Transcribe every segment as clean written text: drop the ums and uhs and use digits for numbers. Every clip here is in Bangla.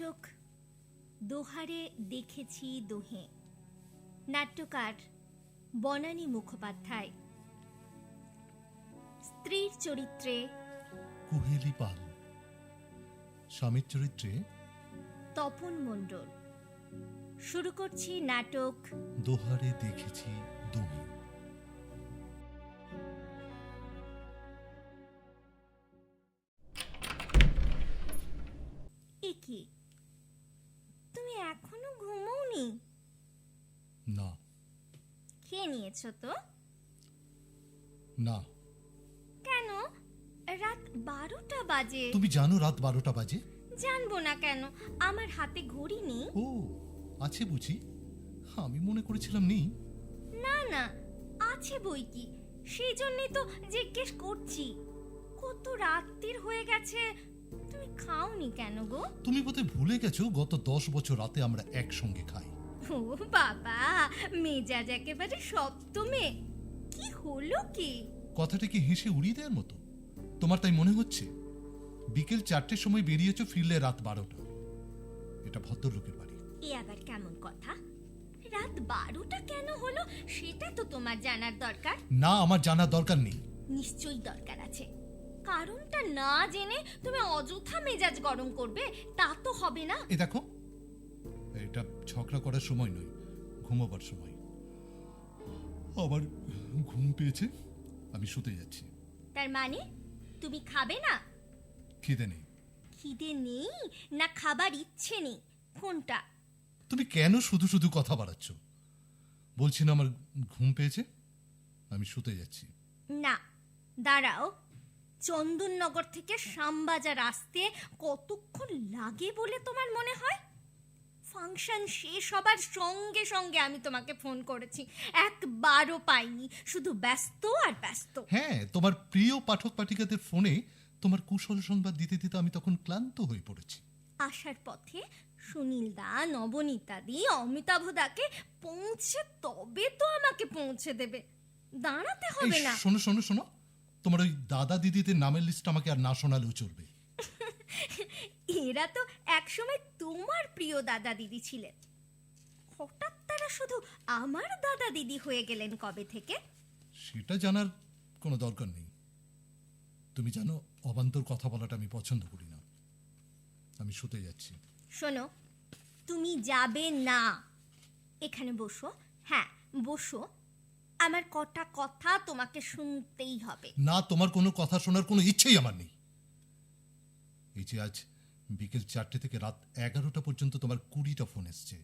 নাটক দোহারে দেখেছি দোহে, নাট্যকার বনানী মুখোপাধ্যায়। স্ত্রীর চরিত্রে কুহেলি পাল, স্বামীর চরিত্রে তপন মণ্ডল। শুরু করছি নাটক দোহারে দেখেছি দোহে। কি তুমি এখনো ঘুমোওনি? না। খেয়ে নিয়েছো তো? না। কেন? রাত 12টা বাজে। তুমি জানো রাত 12টা বাজে? জানবো না কেন, আমার হাতে ঘড়ি নেই। ও আছে বুঝি, আমি মনে করেছিলাম নেই। না না, আছে বই কি, সেই জন্যই তো জিজ্ঞেস করছি। কত রাত্রির হয়ে গেছে, তুমি খাওনি কেন গো? তুমি বোধহয় ভুলে গেছো গত 10 বছর রাতে আমরা একসঙ্গে খাই। ও বাবা, মেজাজ একেবারে সপ্তমে। কি হলো কি? কথাটা কি হেসে উড়িয়ে দেওয়ার মতো? তোমার তাই মনে হচ্ছে? বিকেল 4টের সময় বেরিয়েছো, ফিরলে রাত 12টা। এটা ভদ্রলোকের বাড়ি। এ আবার কেমন কথা? রাত 12টা কেন হলো সেটা তো তোমার জানার দরকার। না, আমার জানার দরকার নেই। নিশ্চয়ই দরকার আছে। কারণটা না জেনে তুমি অযথা মেজাজ গরম করবে, তা তো হবে না। এ দেখো, এটা ঝগড়া করার সময় নয়, ঘুমোবার সময়। আমার ঘুম পেয়েছে, আমি শুতে যাচ্ছি। তার মানে তুমি খাবে না? খিদে নেই। খিদে নেই না খাবার ইচ্ছে নেই, কোনটা? তুমি কেন শুধু শুধু কথা বাড়াচ্ছ? বলছি না আমার ঘুম পেয়েছে, আমি শুতে যাচ্ছি। না, দাঁড়াও। চন্দননগর থেকে শ্যামবাজার আসতে কতক্ষণ লাগে বলে তোমার মনে হয়? ফাংশন শেষ হবার সঙ্গে সঙ্গে আমি তোমাকে ফোন করেছি, একবারও পাইনি, শুধু ব্যস্ত আর ব্যস্ত। হ্যাঁ, তোমার প্রিয় পাঠক পাঠিকাদের ফোনে তোমার কুশল সংবাদ দিতে দিতে আমি তখন ক্লান্ত হয়ে পড়েছি। আসার পথে সুনীল দা, নবনীতা দি, অমিতাভ দাকে পৌঁছে তবে তো আমাকে পৌঁছে দেবে, দাঁড়াতে হবে না। শোনো শোনো শোনো, তোমার ওই দাদা দিদিদের নামের লিস্ট আমাকে আর না শোনালেও চলবে। এরা তো একসময় তোমার প্রিয় দাদা দিদি ছিলেন, হঠাৎ তারা শুধু আমার দাদা দিদি হয়ে গেলেন কবে থেকে? সেটা জানার কোনো দরকার নেই। তুমি জানো, অবান্তর কথা বলাটা আমি পছন্দ করি না। আমি শুতে যাচ্ছি। শোনো, তুমি যাবে না। এখানে বসো, হ্যাঁ বসো। আমার কটা কথা তোমাকে শুনতেই হবে। না, তোমার কোনো কথা শোনার কোনো ইচ্ছেই আমার নেই। এই যে আজ বিকেল 4টে থেকে রাত 11টা পর্যন্ত তোমার 20টা ফোন এসছে।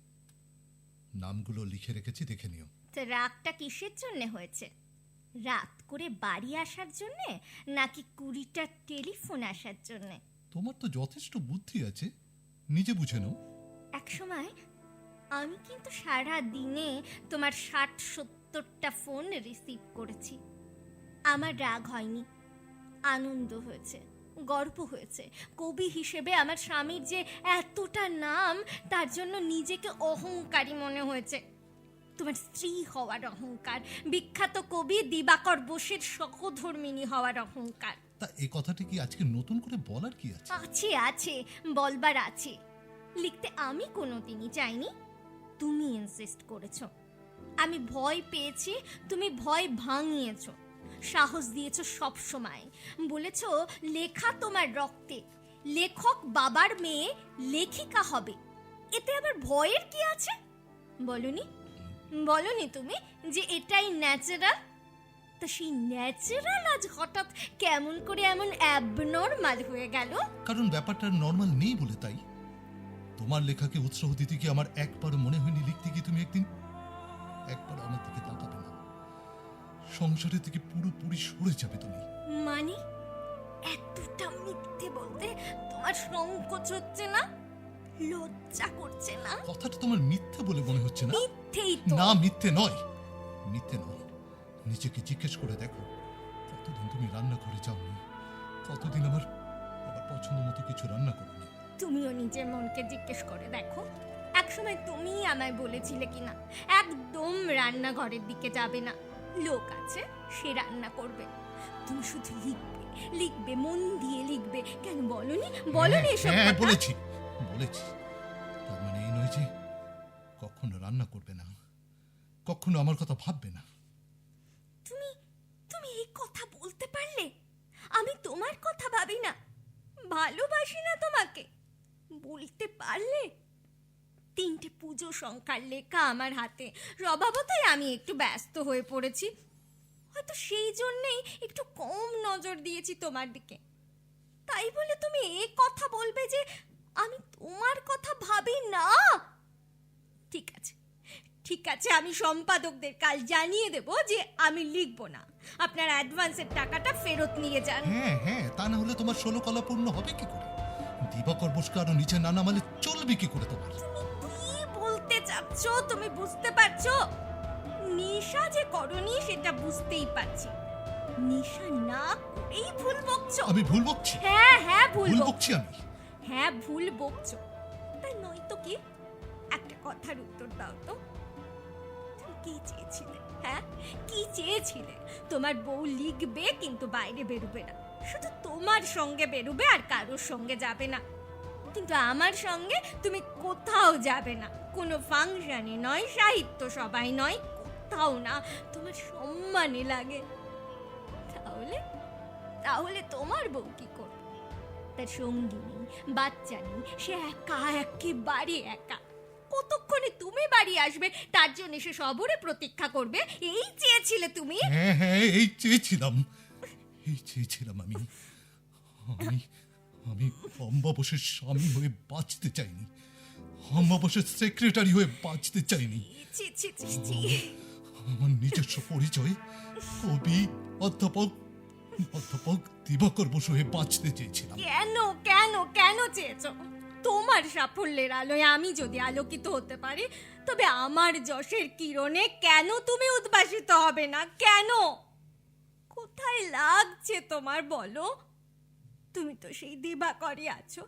নামগুলো লিখে রেখেছি, দেখে নিও। তো রাগটা কিসের জন্য হয়েছে? রাত করে বাড়ি আসার জন্য নাকি 20টা টেলিফোন আসার জন্য? তোমার তো যথেষ্ট বুদ্ধি আছে, নিজে বুঝে নাও। একসময় আমি কিন্তু সারা দিনে তোমার 60-70টা ফোন রিসিভ করেছি। আমার রাগ হয়নি, আনন্দ হয়েছে, গর্ব হয়েছে। কবি হিসেবে আমার স্বামীর যে এতটা নাম, তার জন্য নিজেকে অহংকারী মনে হয়েছে। তোমার স্ত্রী হওয়ার অহংকার, বিখ্যাত কবি দিবাকর বোসের সহধর্মিণী হওয়ার অহংকার। তা এই কথাটি কি আজকে নতুন করে বলার কি আছে? আছে আছে, বলবার আছে। লিখতে আমি কোনোদিনই চাইনি, তুমি ইনসিস্ট করেছো। আমি ভয় পেয়েছি, তুমি ভয় ভাঙিয়েছো। সাহস দিয়েছো সব সময়, বলেছো লেখা তোমার রক্তে, লেখক বাবার মেয়ে লেখিকা হবে, এতে আবার ভয়ের কি আছে? বলনি বলনি তুমি যে এটাই ন্যাচারাল? তা সেই ন্যাচারাল আজ হঠাৎ কেমন করে এমন অ্যাবনর্মাল হয়ে গেল? কারণ ব্যাপারটা নর্মাল নেই বলে। তাই তোমার লেখাকে উৎসাহ দিতে কি আমার একবারও মনে হয়নি লিখতে গিয়ে তুমি একবার আমার দিকে তাকাবে না? সংসারের থেকে পুরোপুরি সরে যাবে তুমি। মানে এতটা মিথ্যে বলতে তোমার সংকোচ হচ্ছে না? লজ্জা করছে না? কথাটা তোমার মিথ্যে বলে মনে হচ্ছে না? মিথ্যেই তো। না, মিথ্যে নয়, মিথ্যে নয়। নিজেকে জিজ্ঞেস করে দেখো, কতদিন তুমি রান্নাঘরে যাওনি, কতদিন আমার পছন্দ মতো কিছু রান্না করোনি। তুমিও নিজের মনকে জিজ্ঞেস করে দেখো, একসময় তুমি আমায় বলেছিলে কিনা একদম রান্নাঘরের দিকে যাবে না, লোক আছে সে রান্না করবে, তুমি শুধু লিখবে লিখবে, মন দিয়ে লিখবে। কেন বলনি? বলনি এসব হ্যাঁ, কথা? বলেছি বলেছি কখনো আমার কথা ভাববে না। তুমি তুমি এই কথা বলতে পারলে? আমি তোমার কথা ভাবি না, ভালোবাসি না তোমাকে, বলতে পারলে? 3টে পুজো সংখ্যার লেখা আমার হাতে, স্বভাবতই আমি একটু ব্যস্ত হয়ে পড়েছি, হয়তো সেই জন্যেই একটু কম নজর দিয়েছি তোমার দিকে। তাই বলে তুমি এই কথা বলবে যে আমি তোমার কথা ভাবি না? ঠিক আছে, ঠিক আছে, আমি সম্পাদকদের কাল জানিয়ে দেব যে আমি লিখবো না, আপনার অ্যাডভান্সের টাকাটা ফেরত নিয়ে যান। হ্যাঁ হ্যাঁ, তা না হলে তোমার 16 কলা পূর্ণ হবে কি করে? দিবাকর বসকে আরো নিচে না নামালে চলবে কি করে তোমার? তুমি কি বলতে চাচ্ছ তুমি বুঝতে পারছো? নেশা যে করনি সেটা বুঝতেই পারছি, নেশা না করেই ভুল বকছো। আমি ভুল বকছি? হ্যাঁ হ্যাঁ ভুল ভুল বকছো। বকছি আমি? হ্যাঁ ভুল বকছো, তাই নয় তো কি? একটা কথার উত্তর দাও তো, তুমি কি চেয়েছিলে? হ্যাঁ কি চেয়েছিলে? তোমার বউ লিখবে কিন্তু বাইরে বেরোবে না, শুধু তোমার সঙ্গে বেরোবে আর কারোর সঙ্গে যাবে না। কিন্তু আমার সঙ্গে তুমি কোথাও যাবে না, কোনো ফাংশনে নয়, সাহিত্য সভায় নয়, কোথাও না, তোমার সম্মানে লাগে। তাহলে তাহলে তোমার বউ কি করবে? তার সঙ্গী নেই, বাচ্চা নেই, সে একা, একেবারে একা। কতক্ষণে তুমি বাড়ি আসবে তার জন্য সে শহরে প্রতীক্ষা করবে, এই চেয়েছিলে তুমি? হ্যাঁ হ্যাঁ, এই চেয়েছিলাম, এই চেয়েছিলাম আমি। আমি আমি অম্বাবসের স্বামী হয়ে বাঁচতে চাইনি, অম্বাবসের সেক্রেটারি হয়ে বাঁচতে চাইনি। ছি ছি ছি ছি। আমার নিজস্ব পরিচয় কবি, অধ্যাপক অধ্যাপক দিবাকর বসু হয়ে বাঁচতে চেয়েছিলাম। কেন কেন কেন চেয়েছো? তোমার সাফল্যের আলোয় আমি যদি আলোকিত হতে পারি, তবে আমার যশের কিরণে কেন তুমি উদ্ভাসিত হবে না? কেন? কোথায় লাগছে তোমার বলো? তুমি তো সেই দিবাকরই আছো,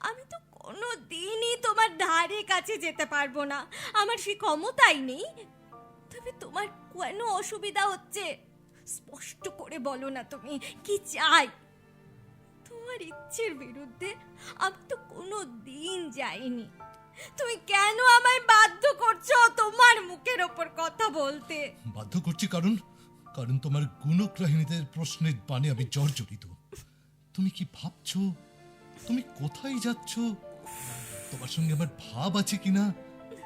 আমি তো কোনো দিনই তোমার ধারে কাছে যেতে পারবো না, আমার সেই ক্ষমতাই নেই। তবে তোমার কেন অসুবিধা হচ্ছে? স্পষ্ট করে বলো না তুমি কি চাই। তোমার ইচ্ছের বিরুদ্ধে আমি তো কোনো দিন যাইনি, তুমি কেন আমায় বাধ্য করছো তোমার মুখের ওপর কথা বলতে? বাধ্য করছি কারণ কারণ তোমার গুণগ্রাহিনীদের প্রশ্নের বাণে আমি জর্জরিত। তুমি কি ভাবছো? তুমি কোথায় যাচ্ছ? তোমার সঙ্গে আমার ভাব আছে কিনা?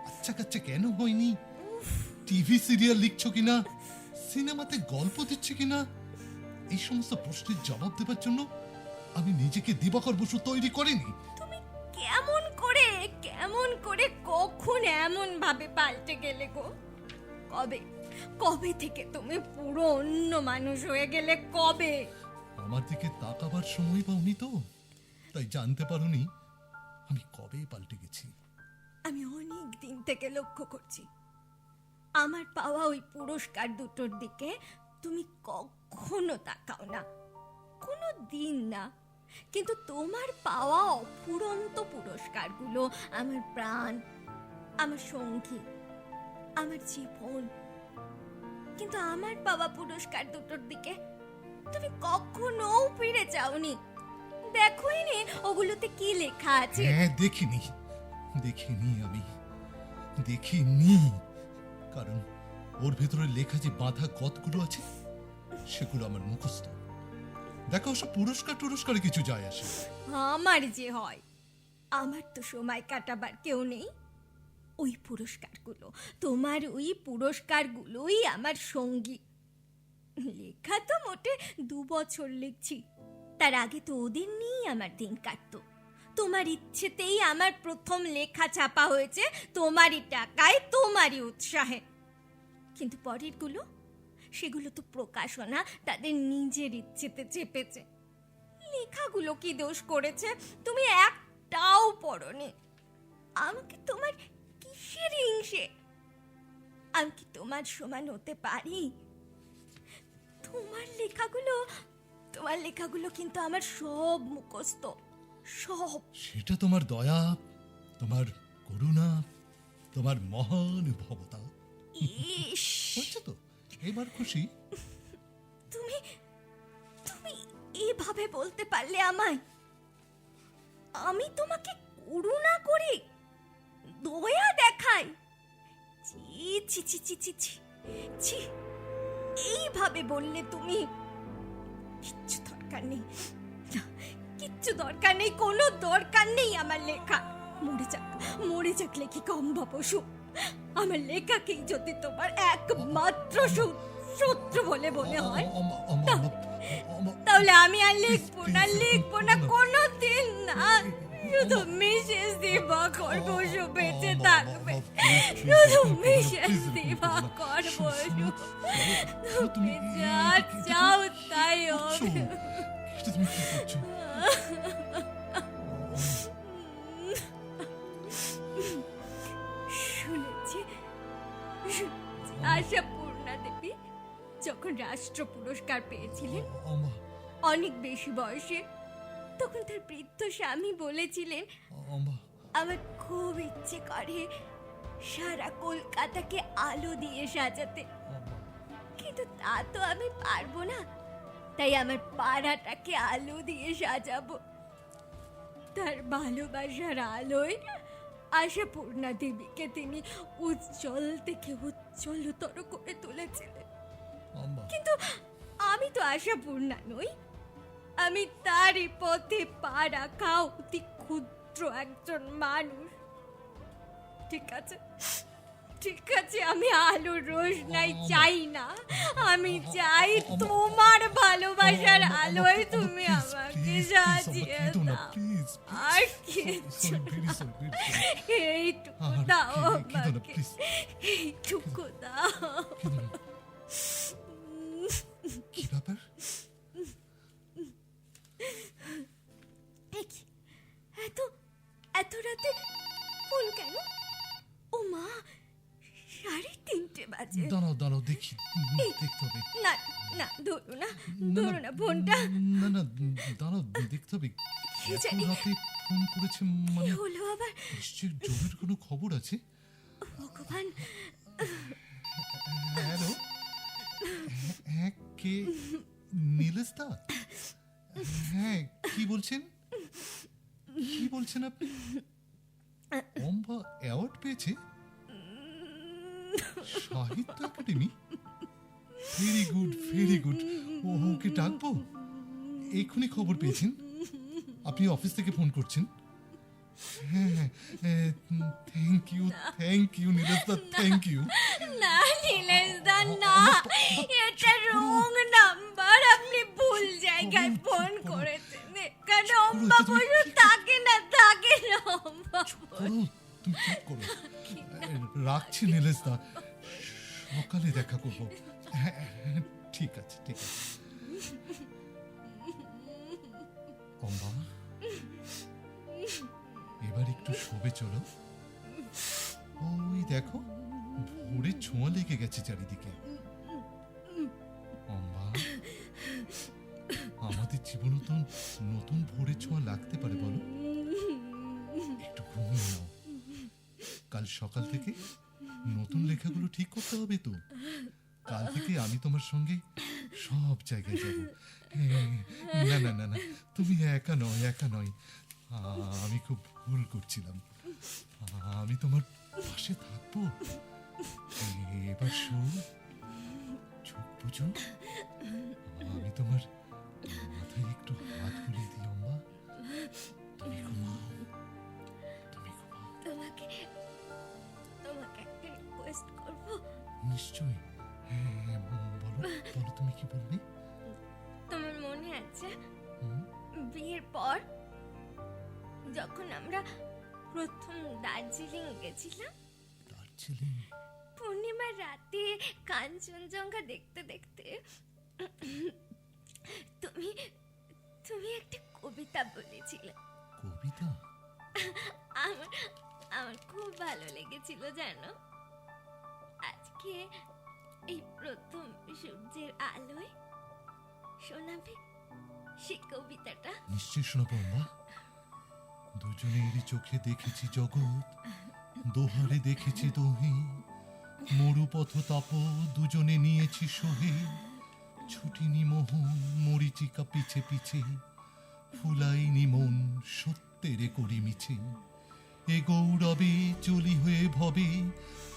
আচ্ছা কাচ্চা কেন হয়নি? টিভি সিরিয়াল লিখছো কিনা? সিনেমাতে গল্প দিচ্ছে কিনা? এই সমস্ত প্রশ্নের জবাব দেবার জন্য আমি নিজেকে দিবাকর বসু তৈরি করিনি। তুমি কেমন করে কখন এমন ভাবে পাল্টে গেলে গো? কবে কবে থেকে তুমি পুরো অন্য মানুষ হয়ে গেলে? কবে? আমার দিকে তাকাবার সময় পাওনি তো, তাই জানতে পারোনি আমি কবে পাল্টে গেছি। আমি অনেক দিন থেকে লক্ষ্য করছি, আমার পাওয়া ওই পুরস্কার দুটোর দিকে তুমি কখনো তাকাও না, কোনো দিন না। কিন্তু তোমার পাওয়া অফুরন্ত পুরস্কারগুলো আমার প্রাণ, আমার সঙ্গী, আমার জীবন। কিন্তু আমার পাওয়া পুরস্কার দুটোর দিকে তুমি কখনো ফিরে যাওনি, দেখোই নি ওগুলোতে কি লেখা আছে। হ্যাঁ, দেখিনি আমি দেখিনি, কারণ ওর ভেতরে লেখা যে বাঁধা গতগুলো আছে সেগুলো আমার মুখস্থ। দেখো, সব পুরস্কারে কিছু যায় আসে। আমার যে হয়, আমার তো সময় কাটাবার কেউ নেই। ওই পুরস্কারগুলো, তোমার ওই পুরস্কারগুলোই আমার সঙ্গী। লেখা তো মোটে 2 বছর লিখছি, তার আগে তো ওদের নিয়েই আমার দিন কাটতো। তোমার ইচ্ছেতেই আমার প্রথম লেখা ছাপা হয়েছে, তোমারই টাকায়, তোমারই উৎসাহে। কিন্তু পরেরগুলো, সেগুলো তো প্রকাশনা তাদের নিজের ইচ্ছেতে চেপেছে। লেখাগুলো কি দোষ করেছে? তুমি একটাও পড়োনি। আমাকে তোমার কিসের হিংসে? আমি কি তোমার সমান হতে পারি? তোমার লেখাগুলো কিন্তু আমার সব মুখস্থ, সব। সেটা তোমার দয়া, তোমার করুণা, তোমার মহানুভবতা। ইস, হচ্ছে তো, এবার খুশি? তুমি তুমি এভাবে বলতে পারলে আমায়? আমি তোমাকে করুণা করি, দয়া দেখাই? ছি ছি ছি ছি ছি ছি ছি, এইভাবে বললে তুমি? কিচ্ছু দরকার নেই, না, কিচ্ছু দরকার নেই, কোনো দরকার নেই আমার লেখা। মরে যাক লেখিকা অম্বা বসু। আমার লেখাকেই যদি তোমার একমাত্র শত্রু বলে মনে হয়, তাহলে আমি আর লিখবো না কোনোদিন না। শুধু মিসেস দিবাকর বসু বেঁচে থাকবে, শুধু মিসেস দিবাকর বসু। তুমি যা চাও তাই হবে। তুমি কি করছো? শুনেছি আশাপূর্ণা দেবী যখন রাষ্ট্র পুরস্কার পেয়েছিলেন অনেক বেশি বয়সে, তখন তার বৃদ্ধ স্বামী বলেছিলেন, আমার খুব ইচ্ছে করে সারা কলকাতাকে আলো দিয়ে সাজাতে, কিন্তু তা তো আমি পারবো না। তাই আমার পাড়াটাকে আলো দিয়ে সাজাবো। তার ভালোবাসার আলোয় আশাপূর্ণা দেবীকে তিনি উজ্জ্বল থেকে উজ্জ্বলতর করে তুলেছিলেন। কিন্তু আমি তো আশাপূর্ণা নই, আমি তারই পথে পা রাখা অতি ক্ষুদ্র একজন মানুষ। ঠিক আছে, আমি আলোর রোশনাই চাই না, আমি চাই তোমার ভালোবাসার আলোয় তুমি আমাকে সাজিয়ে দাও। আর কিছু এইটুকু দাও আমাকে, এইটুকু দাও। কি ব্যাপার? এত রাতে ফোন কেন? ও মা, 3:30 বাজে। দাঁড়াও দেখি, দেখতে হবে। না ধরো না ফোনটা। না দাঁড়াও, দেখতে হবে। রাতে ফোন করেছে মানে হলো আবার? নিশ্চয়ই জরুরি কোনো খবর আছে। ভগবান। হ্যালো, কে? নীলেশ দা? হ্যাঁ, কি বলছেন আপনি? অম্বা অ্যাওয়ার্ড পেয়েছে সাহিত্য একাডেমি? Very good. ওকে ডাকবো? এক্ষুনি খবর পেয়েছেন? আপনি অফিস থেকে ফোন করছেন? হ্যাঁ, thank you Nilesh da, thank you. না নীলেশ দা, না, এটা রং নাম্বার, আপনি ভুল জায়গায় ফোন করেছেন। এখানে অম্বা বসু থাকে না অম্বা বসু। তুমি চুপ করো, রাখছি নীলেশ দা, সকালে দেখা করবো। ঠিক আছে। অম্বা, এবার একটু শোবে চলো। ওই দেখো, ভোরের ছোঁয়া লেগে গেছে চারিদিকে। অম্বা, আমাদের জীবনে তো নতুন ভোরের ছোঁয়া লাগতে পারে, বলো? একটু ঘুমিয়ে নাও। কাল সকাল থেকে নতুন লেখাগুলো ঠিক করতে হবে তো। কাল থেকে আমি তোমার সঙ্গে সব জায়গায় যাব। না, তুমি একা নয়। আমি খুব ভুল করছিলাম। আমি তোমার পাশে থাকবো। এবার শোন, চোখ বুঝো, আমি তোমার মাথায় একটু হাত বুলিয়ে দিই। অম্বা, তুমি ঘুমাও। তোমাকে একটা রিকোয়েস্ট করবো? নিশ্চয়ই। হ্যাঁ, বলো তুমি কি বলবে? তোমার মনে আছে বিয়ের পর যখন আমরা প্রথম দার্জিলিং গেছিলাম? দার্জিলিং? পূর্ণিমার রাতে কাঞ্চনজঙ্ঘা দেখতে তুমি একটা কবিতা বলেছিলে। কবিতা? আমার খুব ভালো লেগেছিল জানো। আজকে এই প্রথম সূর্যের আলোয় শোনাবে সেই কবিতাটা? নিশ্চয় শোনাবো অম্বা। দুজনেরই চোখে দেখেছি জগৎ, দোহারে দেখেছি দোহে, মরুপথ তাপ দুজনে নিয়েছি সহে, ছুটিনি মোহ মরিচিকা পিছে ফুলাইনি মন সত্যেরে করি মিছে, এ গৌরবে চলি হয়ে ভবে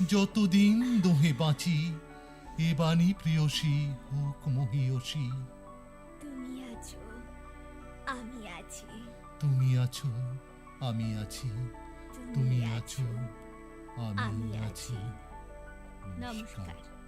যতদিন দোহে বাঁচি এ বাণী প্রিয়সী হোক মহিয়সী। তুমি আছো, আমি আছি। তুমি আছো, আমি আছি। তুমি আছো, আমি আমি আছি। আছি। নমস্কার।